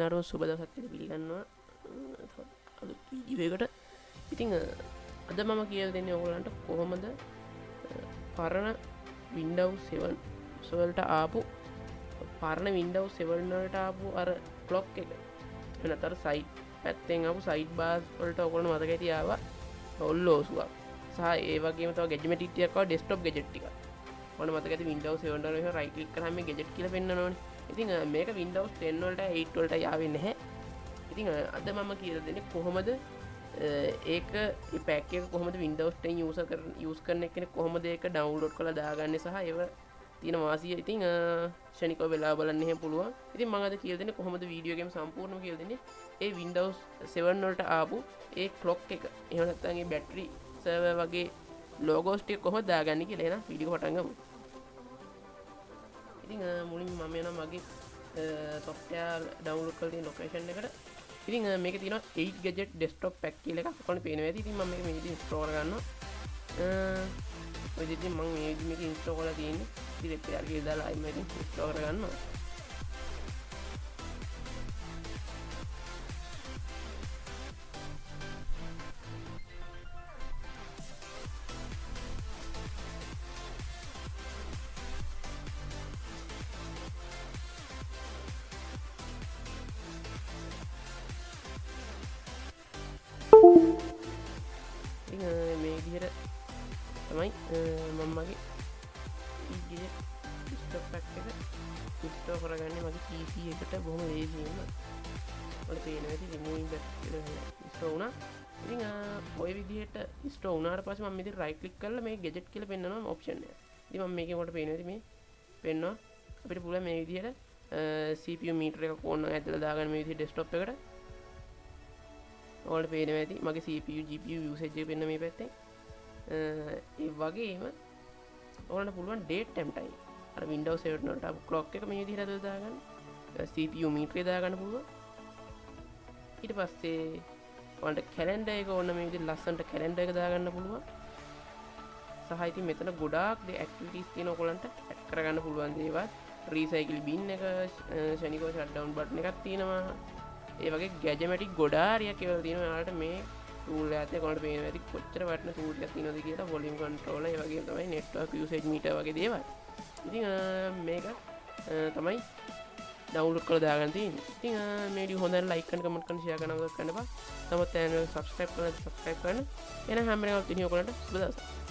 දෙනාටම සුබ දවසක් කියලා පිළිගන්නවා අලුත් වීඩියෝ එකකට. ඉතින් අද මම කියලා දෙන්නේ ඔයගලන්ට කොහොමද පරණ Windows 7 වලට ආපු පරණ Windows 7 වලට ආපු අර clock එක වෙනතර සයිඩ් පැත්තෙන් ආපු සයිඩ් බාර්ස් වලට ඔයගොල්ලෝ මතක ඇති ආවා ඔල්ලෝසුවක් සහ ඒ වගේම තව ගැජට් ටිකක් ආවා ඩෙස්ක්ටොප් ගැජට් ටිකක්. ඔන්න මතක ඇති Windows 7 වල එහෙම රයිට් ක්ලික් කරාම මේ ගැජට් කියලා පෙන්නනවනේ. ඉතින් මේක Windows 10 වලට 8 වලට යාවේ නැහැ. ඉතින් අද මම කියලා දෙන්නේ කොහොමද ඒක මේ පැක් එක කොහොමද Windows 10 යූස් කරන කෙනෙක් කොහොමද ඒක ඩවුන්ලෝඩ් කරලා දාගන්නේ සහ ඒව තියෙන වාසිය ඉතින් ෂණිකව වෙලා බලන්න එහෙම පුළුවන්. ඉතින් මම අද කියලා දෙන්නේ කොහොමද වීඩියෝ ගේම් සම්පූර්ණව කියලා දෙන්නේ ඒ Windows 7 වලට ආපු ඒ clock එක. එහෙම නැත්නම් ඒ බැටරි සර්වර් වගේ ලෝගෝස් ටික කොහොමද දාගන්නේ කියලා එහෙනම් වීඩියෝ එක පටන් ගමු. ඉතින් මුලින්ම මම යනවා මගේ software download කරලා තියෙන location එකට. ඉතින් මේකේ තියෙනවා 8 gadget desktop pack කියලා එකක්. ඔතන පේනවා ඇති. ඉතින් මම මේක මේ විදිහට install කරගන්නවා. ඔය විදිහට මම මේ විදිහට මේක install කරලා තියෙන්නේ. ඉතින් ඒක යාළුවෝ දාලා ආයෙත් මේක install කරගන්නවා. මේ විදිහට තමයි මම මගේ desktop pack එක install කරගන්නේ මගේ PC එකට බොහොම ලේසියෙන්. ඔයාලට පේනවා ඇති removing that කියලා install වුණා. ඉතින් ඔය විදිහට install වුණාට පස්සේ මම මෙතන right click කරලා මේ gadget කියලා පෙන්නනවා option එක. ඉතින් මම මේකෙන් කොට පේනවා ඇති මේ පෙන්නවා අපිට පුළුවන් මේ විදිහට CPU meter එක ඕන නම් ඇදලා දාගන්න මේ විදිහට desktop එකට. ඔයාලට පේනවා ඇති මගේ CPU GPU usage එක පෙන්න මේ පැත්තේ. ඒ වගේම ඔයාලට පුළුවන් date time time අර Windows 7 වලට ආපු clock එක මේ විදිහට හදලා දාගන්න. CPU meter එක දාගන්න පුළුවන්. ඊට පස්සේ ඔයාලට calendar එක ඕන මේ විදිහට ලස්සනට calendar එක දාගන්න පුළුවන්. සහ ඉතින් මෙතන ගොඩාක් activities තියෙන ඔයගලන්ට add කරගන්න පුළුවන් දේවල්. recycle bin එක ෂණිකව shutdown button එකක් තියෙනවා. ඒ වගේ ගැජමැටික් ගොඩාරියක් ඒවල තියෙනවා. ඔයාලට මේ tool එකත් එක්ක ඔයාලට පේනවා ඇති කොච්චර වටින tool එකක් තියෙනවද කියලා. volume controller ඒ වගේ තමයි network usage meter වගේ දේවල්. ඉතින් මේක තමයි download කරලා දාගන්න තියෙන්නේ. ඉතින් මේ වීඩියෝ හොඳයි like කරන්න comment කරන්න share කරන්න අවශ්‍ය කරන්න බා. තමත් channel එක subscribe කරන්න. එහෙනම් හැම වෙලාවෙම ඉතින් ඔයගලන්ට සුබ දවසක්.